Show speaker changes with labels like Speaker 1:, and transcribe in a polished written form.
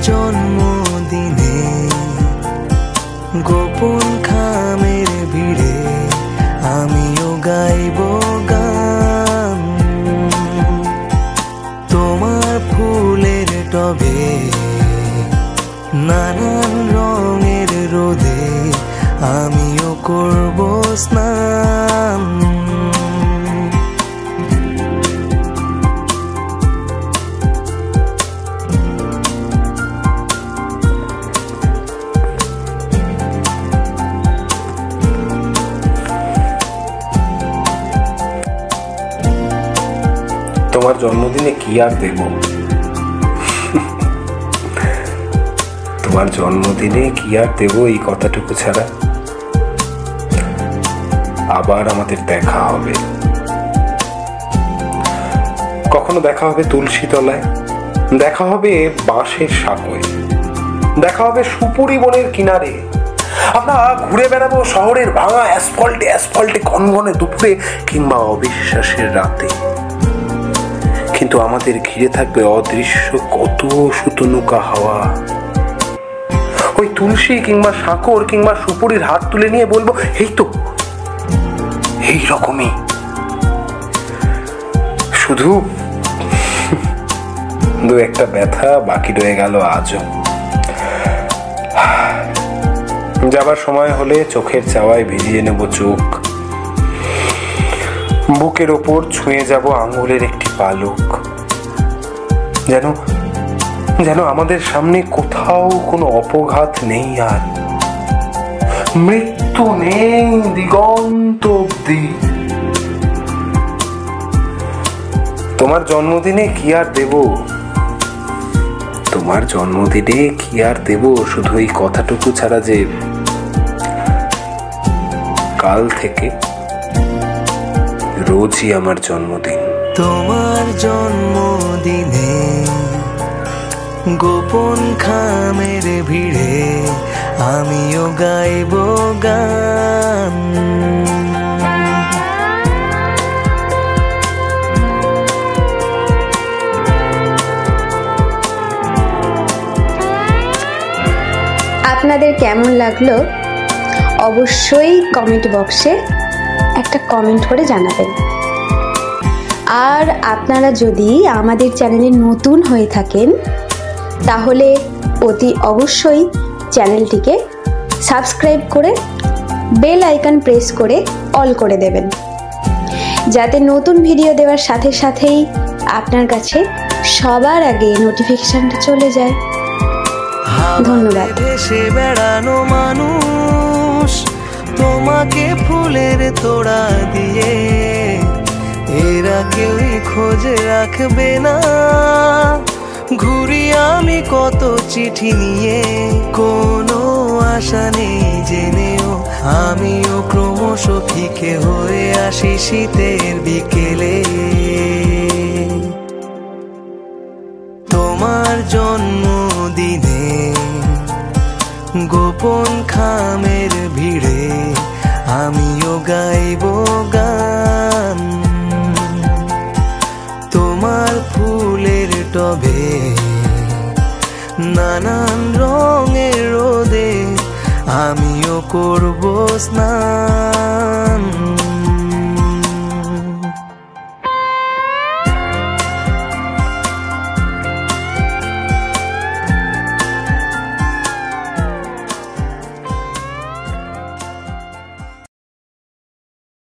Speaker 1: জন্মদিনে গোপন খামের ভিড়ে আমিও গাইব গান। তোমার ফুলের টবে নানান রঙের রোদে আমিও করব স্নান।
Speaker 2: তোমার জন্মদিনে কি আর দেব, তোমার জন্মদিনে কি আর দেব এই কথাটুকু ছাড়া। আবার আমাদের দেখা হবে, কখনো দেখা হবে তুলসী তলায়, দেখা হবে বাঁশের সাঁকোয়, দেখা হবে সুপুরি বনের কিনারে। আমরা ঘুরে বেড়াবো শহরের ভাঙা অ্যাসফল্টে অ্যাসফল্টে ঘনঘনে দুপুরে কিংবা অবিশ্বাসের রাতে। কিন্তু আমাদের ঘিরে থাকবে অদৃশ্য কত সুতনুকা হাওয়া। ওই তুলসী কিংবা সাঁকর কিংবা সুপুরির হাত তুলে নিয়ে বলবো, এই তো এই রকমই। শুধু দু একটা ব্যথা বাকি রয়ে গেল আজও। যাবার সময় হলে চোখের চাওয়ায় ভিজিয়ে নেব চোখ, বুকের ওপর ছুঁয়ে যাব আঙ্গুলের একটি পালক, যেন যেন আমাদের সামনে কোথাও কোনো অপঘাত নেই, আর মৃত্যু নেই দিগন্ত অব্দি। তোমার জন্মদিনে কি আর দেব, তোমার জন্মদিনে কি আর দেব, শুধু এই কথাটুকু ছাড়া যে কাল থেকে রোজই আমার জন্মদিন।
Speaker 1: তোমার জন্মদিনে গোপন খামের ভিড়ে আমিও গাইব গান।
Speaker 3: আপনাদের কেমন লাগলো অবশ্যই কমেন্ট বক্সে একটা কমেন্ট করে জানাবেন। আর আপনারা যদি আমাদের চ্যানেলে নতুন হয়ে থাকেন তাহলে অতি অবশ্যই চ্যানেলটিকে সাবস্ক্রাইব করে বেল আইকন প্রেস করে অল করে দেবেন, যাতে নতুন ভিডিও দেওয়ার সাথে সাথেই আপনার কাছে সবার আগে নোটিফিকেশনটা চলে যায়। ধন্যবাদ।
Speaker 1: ভেসে বেড়ানো মানুষ তোমাকে ফুলের তোড়া দিয়ে, এরা কেউই খোঁজে রাখবে না। ঘুরি আমি কত চিঠি নিয়ে, কোনো আশা নেই জেনেও আমিও ক্রমশ ফিকে হয়ে আসি শীতের বিকেলে। তোমার জন্মদিনে গোপন খামের ভিড়ে আমিও গাইব গান। তোমার ফুলের টবে নানান রঙের রোদে আমিও করব স্নান।